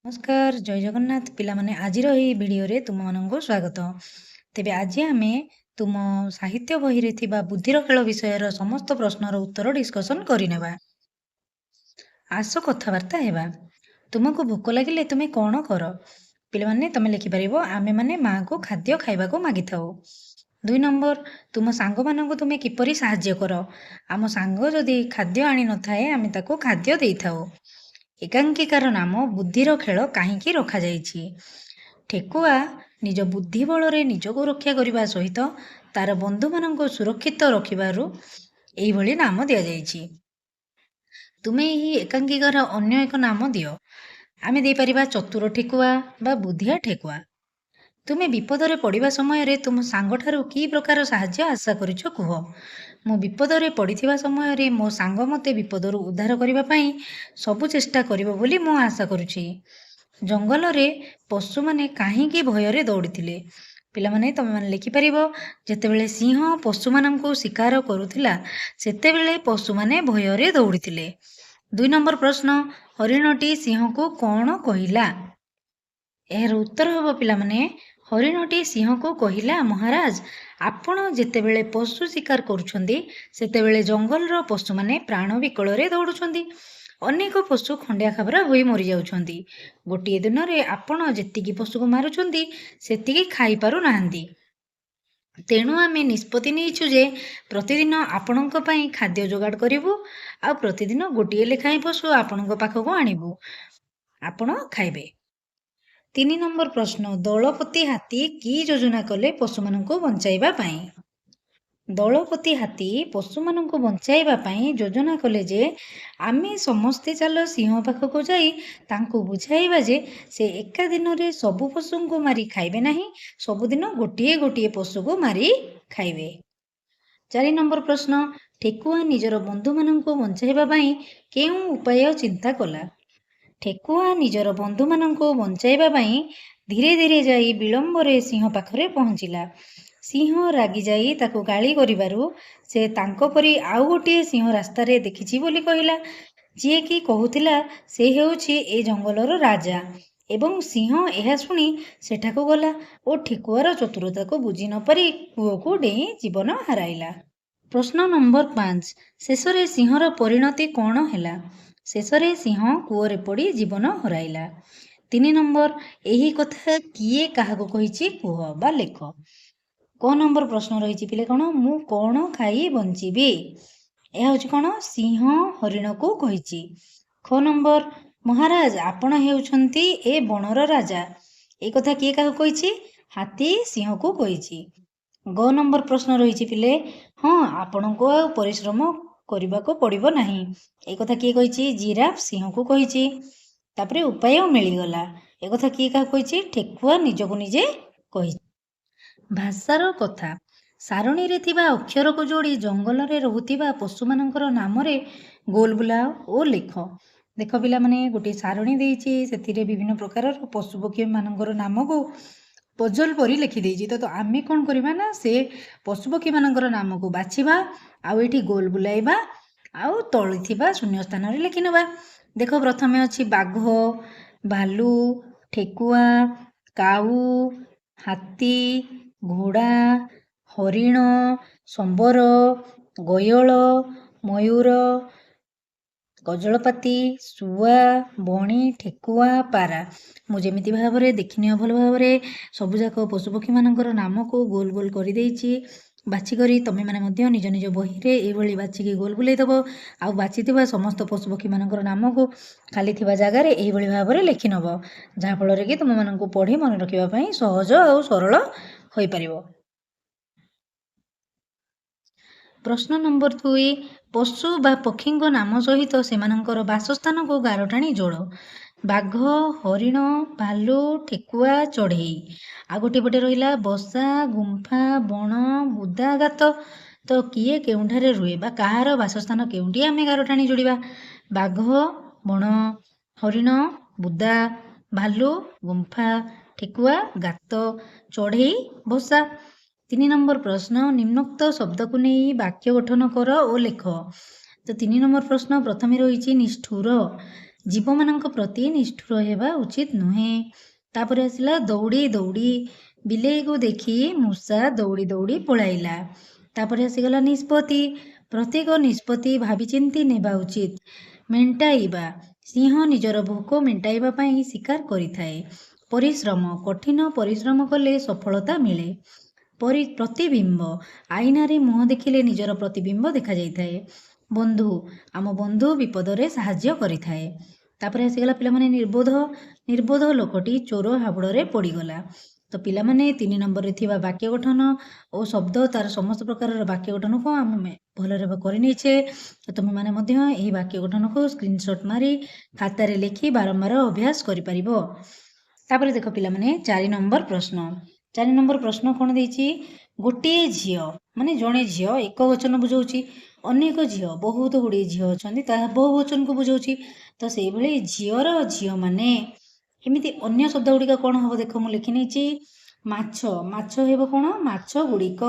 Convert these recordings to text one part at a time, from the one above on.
नमस्कार जय जगन्नाथ पिला माने आजिर एही भिडियो रे तुम मानंको स्वागत। तेबे आज आमे तुम साहित्य बही रे थिबा बुद्धिर खेल विषयर समस्त प्रश्नर उत्तर डिस्कशन करिनेबा। आस कथबार्ता हेबा। तुमको भोक लागिले तुमे कोन कर? पिला माने तमे लिखि परिबो आमे माने मां को खाद्य खाइबाको मागि थाओ। 2 नंबर तुम सांग मानंको तुमे किपरि साहाय्य कर? आम सांग जदि खाद्य आनि न थाए आमे ताको खाद्य देई थाओ। एकांकिकार नाम बुद्धिर खेल काहींकी रखा जाइछि? ठेकुआ निज बुद्धि बଳରେ ନିଜକୁ ରକ୍ଷା କରିବା ସହିତ ତାର ବନ୍ଧୁମାନଙ୍କୁ ସୁରକ୍ଷିତ ରଖିବାରୁ ଏଇଭଳି ନାମ ଦିଆଯାଇଛି। ତୁମେ ଏହି ଏକାଙ୍କିକାର ଅନ୍ୟ ଏକ ନାମ ଦିଅ। ଆମେ ଦେଇପାରିବା ଚତୁର ଠେକୁଆ ବା ବୁଦ୍ଧିଆ ଠେକୁଆ। ତୁମେ ବିପଦରେ ପଡ଼ିବା ସମୟରେ ତୁମ ସାଙ୍ଗଠାରୁ କି ପ୍ରକାର ସାହାଯ୍ୟ ଆଶା କରିଛ କୁହ? ମୁଁ ବିପଦରେ ପଡ଼ିଥିବା ସମୟରେ ମୋ ସାଙ୍ଗ ମୋତେ ବିପଦରୁ ଉଦ୍ଧାର କରିବା ପାଇଁ ସବୁ ଚେଷ୍ଟା କରିବ ବୋଲି ମୁଁ ଆଶା କରୁଛି। ଜଙ୍ଗଲରେ ପଶୁମାନେ କାହିଁକି ଭୟରେ ଦୌଡ଼ିଥିଲେ? ପିଲାମାନେ ତମେମାନେ ଲେଖିପାରିବ ଯେତେବେଳେ ସିଂହ ପଶୁମାନଙ୍କୁ ଶିକାର କରୁଥିଲା ସେତେବେଳେ ପଶୁମାନେ ଭୟରେ ଦୌଡ଼ିଥିଲେ। 2 ନମ୍ବର ପ୍ରଶ୍ନ ହରିଣଟି ସିଂହକୁ କ'ଣ କହିଲା? ଏହାର ଉତ୍ତର ହେବ ପିଲାମାନେ ହରିଣଟି ସିଂହକୁ କହିଲା ମହାରାଜ ଆପଣ ଯେତେବେଳେ ପଶୁ ଶିକାର କରୁଛନ୍ତି ସେତେବେଳେ ଜଙ୍ଗଲର ପଶୁମାନେ ପ୍ରାଣ ବିକଳରେ ଦୌଡ଼ୁଛନ୍ତି। ଅନେକ ପଶୁ ଖଣ୍ଡିଆ ଖାବରା ହୋଇ ମରିଯାଉଛନ୍ତି। ଗୋଟିଏ ଦିନରେ ଆପଣ ଯେତିକି ପଶୁକୁ ମାରୁଛନ୍ତି ସେତିକି ଖାଇପାରୁନାହାନ୍ତି। ତେଣୁ ଆମେ ନିଷ୍ପତ୍ତି ନେଇଛୁ ଯେ ପ୍ରତିଦିନ ଆପଣଙ୍କ ପାଇଁ ଖାଦ୍ୟ ଯୋଗାଡ଼ କରିବୁ ଆଉ ପ୍ରତିଦିନ ଗୋଟିଏ ଲେଖାଏଁ ପଶୁ ଆପଣଙ୍କ ପାଖକୁ ଆଣିବୁ ଆପଣ ଖାଇବେ। 3 ନମ୍ବର ପ୍ରଶ୍ନ ଦଳପତି ହାତୀ କି ଯୋଜନା କଲେ ପଶୁମାନଙ୍କୁ ବଞ୍ଚାଇବା ପାଇଁ? ଦଳପତି ହାତୀ ପଶୁମାନଙ୍କୁ ବଞ୍ଚାଇବା ପାଇଁ ଯୋଜନା କଲେ ଯେ ଆମେ ସମସ୍ତେ ଚାଲ ସିଂହ ପାଖକୁ ଯାଇ ତାଙ୍କୁ ବୁଝାଇବା ଯେ ସେ ଏକା ଦିନରେ ସବୁ ପଶୁଙ୍କୁ ମାରି ଖାଇବେ ନାହିଁ, ସବୁଦିନ ଗୋଟିଏ ଗୋଟିଏ ପଶୁକୁ ମାରି ଖାଇବେ। 4 ନମ୍ବର ପ୍ରଶ୍ନ ଠେକୁଆ ନିଜର ବନ୍ଧୁମାନଙ୍କୁ ବଞ୍ଚାଇବା ପାଇଁ କେଉଁ ଉପାୟ ଚିନ୍ତା କଲା? ଠେକୁଆ ନିଜର ବନ୍ଧୁମାନଙ୍କୁ ବଞ୍ଚାଇବା ପାଇଁ ଧୀରେ ଧୀରେ ଯାଇ ବିଳମ୍ବରେ ସିଂହ ପାଖରେ ପହଞ୍ଚିଲା। ସିଂହ ରାଗି ଯାଇ ତାକୁ ଗାଳି କରିବାରୁ ସେ ତାଙ୍କ ପରି ଆଉ ଗୋଟିଏ ସିଂହ ରାସ୍ତାରେ ଦେଖିଛି ବୋଲି କହିଲା, ଯିଏକି କହୁଥିଲା ସେ ହେଉଛି ଏ ଜଙ୍ଗଲର ରାଜା। ଏବଂ ସିଂହ ଏହା ଶୁଣି ସେଠାକୁ ଗଲା ଓ ଠେକୁଆର ଚତୁରତାକୁ ବୁଝି ନ ପାରି କୂଅକୁ ଡେଇଁ ଜୀବନ ହରାଇଲା। ପ୍ରଶ୍ନ ନମ୍ବର 5 ଶେଷରେ ସିଂହର ପରିଣତି କ'ଣ ହେଲା? ଶେଷରେ ସିଂହ କୂଅରେ ପଡ଼ି ଜୀବନ ହରାଇଲା। 3 ନମ୍ବର ଏହି କଥା କିଏ କାହାକୁ କହିଛି କୁହ ବା ଲେଖ। କ ନମ୍ବର ପ୍ରଶ୍ନ ରହିଛି ପିଲେ କ'ଣ ମୁଁ କ'ଣ ଖାଇ ବଞ୍ଚିବି? ଏହା ହେଉଛି କ'ଣ ସିଂହ ହରିଣକୁ କହିଛି। ଖ ନମ୍ବର ମହାରାଜ ଆପଣ ହେଉଛନ୍ତି ଏ ବଣର ରାଜା। ଏ କଥା କିଏ କାହାକୁ କହିଛି? ହାତୀ ସିଂହକୁ କହିଛି। ଗ ନମ୍ବର ପ୍ରଶ୍ନ ରହିଛି ପିଲେ ହଁ ଆପଣଙ୍କୁ ଆଉ ପରିଶ୍ରମ କରିବାକୁ ପଡ଼ିବ ନାହିଁ। ଏ କଥା କିଏ କହିଛି? ଜିରାଫ ସିଂହକୁ କହିଛି। ତାପରେ ଉପାୟ ମିଳିଗଲା। ଏ କଥା କିଏ କାହାକୁ କହିଛି? ଠେକୁଆ ନିଜକୁ ନିଜେ କହିଛି। ଭାଷାର କଥା ସାରଣୀରେ ଥିବା ଅକ୍ଷରକୁ ଯୋଡ଼ି ଜଙ୍ଗଲରେ ରହୁଥିବା ପଶୁମାନଙ୍କର ନାମରେ ଗୋଲ ବୁଲାଅ ଓ ଲେଖ। ଦେଖ ପିଲାମାନେ ଗୋଟିଏ ସାରଣୀ ଦେଇଛି ସେଥିରେ ବିଭିନ୍ନ ପ୍ରକାରର ପଶୁପକ୍ଷୀ ମାନଙ୍କର ନାମକୁ ପଜଲ ପରି ଲେଖିଦେଇଛି। ତ ଆମେ କ'ଣ କରିବା ନା ସେ ପଶୁପକ୍ଷୀ ମାନଙ୍କର ନାମକୁ ବାଛିବା ଆଉ ଏଠି ଗୋଲ ବୁଲାଇବା ଆଉ ତଳେ ଥିବା ଶୂନ୍ୟ ସ୍ଥାନରେ ଲେଖିନେବା। ଦେଖ ପ୍ରଥମେ ଅଛି ବାଘ, ଭାଲୁ, ଠେକୁଆ, କାଉ, ହାତୀ, ଘୋଡ଼ା, ହରିଣ, ସମ୍ବର, ଗୟଳ, ମୟୂର, ଗଜଳପାତି, ଶୁଆ, ବଣି, ଠେକୁଆ, ପାରା। ମୁଁ ଯେମିତି ଭାବରେ ଦେଖିନିଅ ଭଲ ଭାବରେ ସବୁଯାକ ପଶୁପକ୍ଷୀମାନଙ୍କର ନାମକୁ ଗୋଲ ଗୋଲ କରିଦେଇଛି। ବାଛିକରି ତମେମାନେ ମଧ୍ୟ ନିଜ ନିଜ ବହିରେ ଏଇଭଳି ବାଛିକି ଗୋଲ ବୁଲେଇ ଦେବ ଆଉ ବାଛିଥିବା ସମସ୍ତ ପଶୁପକ୍ଷୀମାନଙ୍କର ନାମକୁ ଖାଲି ଥିବା ଜାଗାରେ ଏଇଭଳି ଭାବରେ ଲେଖିନେବ, ଯାହାଫଳରେ କି ତୁମମାନଙ୍କୁ ପଢ଼ି ମନେ ରଖିବା ପାଇଁ ସହଜ ଆଉ ସରଳ ହୋଇପାରିବ। ପ୍ରଶ୍ନ ନମ୍ବର 2 ପଶୁ ବା ପକ୍ଷୀଙ୍କ ନାମ ସହିତ ସେମାନଙ୍କର ବାସସ୍ଥାନକୁ ଗାର ଟାଣି ଯୋଡ଼। ବାଘ, ହରିଣ, ଭାଲୁ, ଠେକୁଆ, ଚଢ଼େଇ। ଆଉ ଗୋଟିଏ ପଟେ ରହିଲା ବସା, ଗୁମ୍ଫା, ବଣ, ବୁଦା, ଗାତ। ତ କିଏ କେଉଁଠାରେ ରୁହେ ବା କାହାର ବାସସ୍ଥାନ କେଉଁଠି ଆମେ ଗାର ଟାଣି ଯୋଡ଼ିବା? ବାଘ, ବଣ, ହରିଣ, ବୁଦା, ଭାଲୁ, ଗୁମ୍ଫା, ଠେକୁଆ, ଗାତ, ଚଢ଼େଇ, ବସା। 3 ନମ୍ବର ପ୍ରଶ୍ନ ନିମ୍ନୋକ୍ତ ଶବ୍ଦକୁ ନେଇ ବାକ୍ୟ ଗଠନ କର ଓ ଲେଖ। ତ 3 ନମ୍ବର ପ୍ରଶ୍ନ ପ୍ରଥମେ ରହିଛି ନିଷ୍ଠୁର। ଜୀବମାନଙ୍କ ପ୍ରତି ନିଷ୍ଠୁର ହେବା ଉଚିତ ନୁହେଁ। ତାପରେ ଆସିଲା ଦୌଡ଼ି ଦୌଡ଼ି, ବିଲେଇକୁ ଦେଖି ମୂଷା ଦୌଡ଼ି ଦୌଡ଼ି ପଳାଇଲା। ତାପରେ ଆସିଗଲା ନିଷ୍ପତ୍ତି, ପ୍ରତ୍ୟେକ ନିଷ୍ପତ୍ତି ଭାବିଚିନ୍ତି ନେବା ଉଚିତ। ମେଣ୍ଟାଇବା, ସିଂହ ନିଜର ଭୋକ ମେଣ୍ଟାଇବା ପାଇଁ ଶିକାର କରିଥାଏ। ପରିଶ୍ରମ, କଠିନ ପରିଶ୍ରମ କଲେ ସଫଳତା ମିଳେ। ପ୍ରତିବିମ୍ବ, ଆଇନାରେ ମୁହଁ ଦେଖିଲେ ନିଜର ପ୍ରତିବିମ୍ବ ଦେଖାଯାଇଥାଏ। ବନ୍ଧୁ, ଆମ ବନ୍ଧୁ ବିପଦରେ ସାହାଯ୍ୟ କରିଥାଏ। ତାପରେ ଆସିଗଲା ପିଲାମାନେ ନିର୍ବୋଧ। ନିର୍ବୋଧ ଲୋକଟି ଚୋର ହାବୁଡ଼ରେ ପଡ଼ିଗଲା। ତ ପିଲାମାନେ 3 ନମ୍ବରରେ ଥିବା ବାକ୍ୟ ଗଠନ ଓ ଶବ୍ଦ ତାର ସମସ୍ତ ପ୍ରକାରର ବାକ୍ୟ ଗଠନକୁ ଆମେ ଭଲରେ କରିନେଇଛେ। ତ ତୁମେମାନେ ମଧ୍ୟ ଏହି ବାକ୍ୟ ଗଠନକୁ ସ୍କ୍ରିନଶଟ୍ ମାରି ଖାତାରେ ଲେଖି ବାରମ୍ବାର ଅଭ୍ୟାସ କରିପାରିବ। ତାପରେ ଦେଖ ପିଲାମାନେ 4 ନମ୍ବର ପ୍ରଶ୍ନ। 4 ନମ୍ବର ପ୍ରଶ୍ନ କ'ଣ ଦେଇଛି? ଗୋଟିଏ ଝିଅ, ମାନେ ଜଣେ ଝିଅ ଏକ ବଚନ ବୁଝଉଛି, ଅନେକ ଝିଅ, ବହୁତ ଗୁଡ଼ିଏ ଝିଅ ଅଛନ୍ତି, ତାହା ବହୁ ବଚନକୁ ବୁଝଉଛି। ତ ସେଇଭଳି ଝିଅର ଝିଅମାନେ, ଏମିତି ଅନ୍ୟ ଶବ୍ଦ ଗୁଡ଼ିକ କ'ଣ ହେବ ଦେଖ, ମୁଁ ଲେଖି ନେଇଛି। ମାଛ, ମାଛ ହେବ କ'ଣ? ମାଛ ଗୁଡ଼ିକ।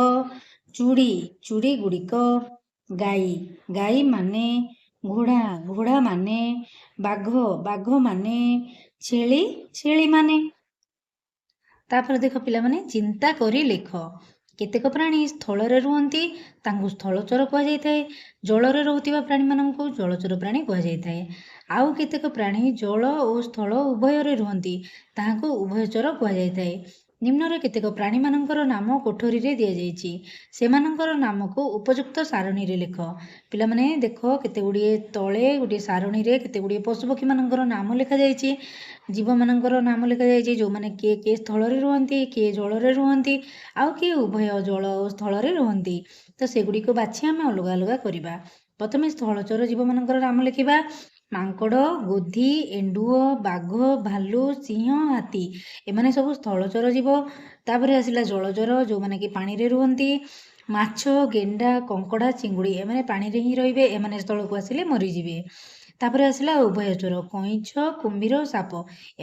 ଚୁଡ଼ି, ଚୁଡ଼ି ଗୁଡ଼ିକ। ଗାଈ, ଗାଈ ମାନେ। ଘୋଡ଼ା, ଘୋଡ଼ା ମାନେ। ବାଘ, ବାଘ ମାନେ। ଛେଳି, ଛେଳି ମାନେ। ତାପରେ ଦେଖ ପିଲାମାନେ ଚିନ୍ତା କରି ଲେଖ। କେତେକ ପ୍ରାଣୀ ସ୍ଥଳରେ ରୁହନ୍ତି, ତାଙ୍କୁ ସ୍ଥଳଚର କୁହାଯାଇଥାଏ। ଜଳରେ ରହୁଥିବା ପ୍ରାଣୀମାନଙ୍କୁ ଜଳଚର ପ୍ରାଣୀ କୁହାଯାଇଥାଏ। ଆଉ କେତେକ ପ୍ରାଣୀ ଜଳ ଓ ସ୍ଥଳ ଉଭୟରେ ରୁହନ୍ତି, ତାହାକୁ ଉଭୟଚର କୁହାଯାଇଥାଏ। ନିମ୍ନରେ କେତେକ ପ୍ରାଣୀମାନଙ୍କର ନାମ କୋଠରୀରେ ଦିଆଯାଇଛି, ସେମାନଙ୍କର ନାମକୁ ଉପଯୁକ୍ତ ସାରଣୀରେ ଲେଖ। ପିଲାମାନେ ଦେଖ, କେତେ ଗୁଡ଼ିଏ ତଳେ ଗୋଟିଏ ସାରଣୀରେ କେତେ ଗୁଡ଼ିଏ ପଶୁପକ୍ଷୀମାନଙ୍କର ନାମ ଲେଖାଯାଇଛି, ଜୀବମାନଙ୍କର ନାମ ଲେଖାଯାଇଛି, ଯେଉଁମାନେ କିଏ ସ୍ଥଳରେ ରୁହନ୍ତି, କିଏ ଜଳରେ ରୁହନ୍ତି, ଆଉ କିଏ ଉଭୟ ଜଳ ଓ ସ୍ଥଳରେ ରୁହନ୍ତି। ତ ସେଗୁଡ଼ିକୁ ବାଛି ଆମେ ଅଲଗା ଅଲଗା କରିବା। ପ୍ରଥମେ ସ୍ଥଳଚର ଜୀବମାନଙ୍କର ନାମ ଲେଖିବା। ମାଙ୍କଡ଼, ଗୋଧି, ଏଣ୍ଡୁଅ, ବାଘ, ଭାଲୁ, ସିଂହ, ହାତୀ, ଏମାନେ ସବୁ ସ୍ଥଳଚର ଜୀବ। ତାପରେ ଆସିଲା ଜଳଚର, ଯେଉଁମାନେ କି ପାଣିରେ ରୁହନ୍ତି। ମାଛ, ଗେଣ୍ଡା, କଙ୍କଡ଼ା, ଚିଙ୍ଗୁଡ଼ି, ଏମାନେ ପାଣିରେ ହିଁ ରହିବେ, ଏମାନେ ସ୍ଥଳକୁ ଆସିଲେ ମରିଯିବେ। ତାପରେ ଆସିଲା ଉଭୟଚର, କଇଁଛ, କୁମ୍ଭୀର, ସାପ,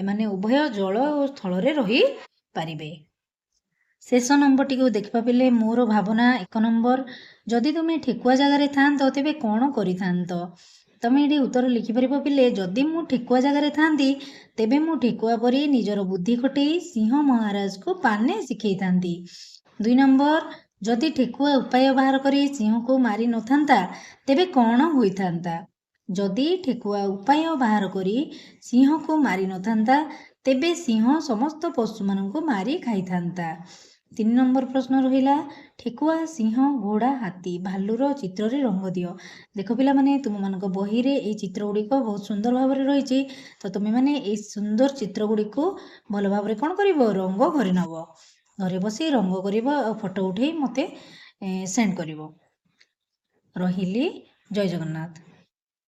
ଏମାନେ ଉଭୟ ଜଳ ଓ ସ୍ଥଳରେ ରହିପାରିବେ। ଶେଷ ନମ୍ବରଟିକୁ ଦେଖିବା ପିଲେ, ମୋର ଭାବନା 1 ନମ୍ବର। ଯଦି ତୁମେ ଠେକୁଆ ଜାଗାରେ ଥାଆନ୍ତ ତେବେ କ'ଣ କରିଥାନ୍ତ? ତମେ ଏଠି ଉତ୍ତର ଲେଖିପାରିବ ପିଲେ। ଯଦି ମୁଁ ଠେକୁଆ ଜାଗାରେ ଥାଆନ୍ତି ତେବେ ମୁଁ ଠେକୁଆ ପରି ନିଜର ବୁଦ୍ଧି ଖଟେଇ ସିଂହ ମହାରାଜକୁ ପାନେ ଶିଖେଇଥାନ୍ତି। 2 ନମ୍ବର, ଯଦି ଠେକୁଆ ଉପାୟ ବାହାର କରି ସିଂହକୁ ମାରି ନଥାନ୍ତା ତେବେ କ'ଣ ହୋଇଥାନ୍ତା? ଯଦି ଠେକୁଆ ଉପାୟ ବାହାର କରି ସିଂହକୁ ମାରି ନଥାନ୍ତା ତେବେ ସିଂହ ସମସ୍ତ ପଶୁମାନଙ୍କୁ ମାରି ଖାଇଥାନ୍ତା। 3 ନମ୍ବର ପ୍ରଶ୍ନ ରହିଲା, ଠେକୁଆ, ସିଂହ, ଘୋଡ଼ା, ହାତୀ, ଭାଲୁର ଚିତ୍ରରେ ରଙ୍ଗ ଦିଅ। ଦେଖ ପିଲାମାନେ, ତୁମମାନଙ୍କ ବହିରେ ଏହି ଚିତ୍ର ଗୁଡ଼ିକ ବହୁତ ସୁନ୍ଦର ଭାବରେ ରହିଛି। ତ ତୁମେମାନେ ଏହି ସୁନ୍ଦର ଚିତ୍ର ଗୁଡ଼ିକୁ ଭଲ ଭାବରେ କ'ଣ କରିବ? ରଙ୍ଗ କରିନେବ। ଘରେ ବସି ରଙ୍ଗ କରିବ ଆଉ ଫଟୋ ଉଠେଇ ମୋତେ ସେଣ୍ଡ କରିବ। ରହିଲି, ଜୟ ଜଗନ୍ନାଥ।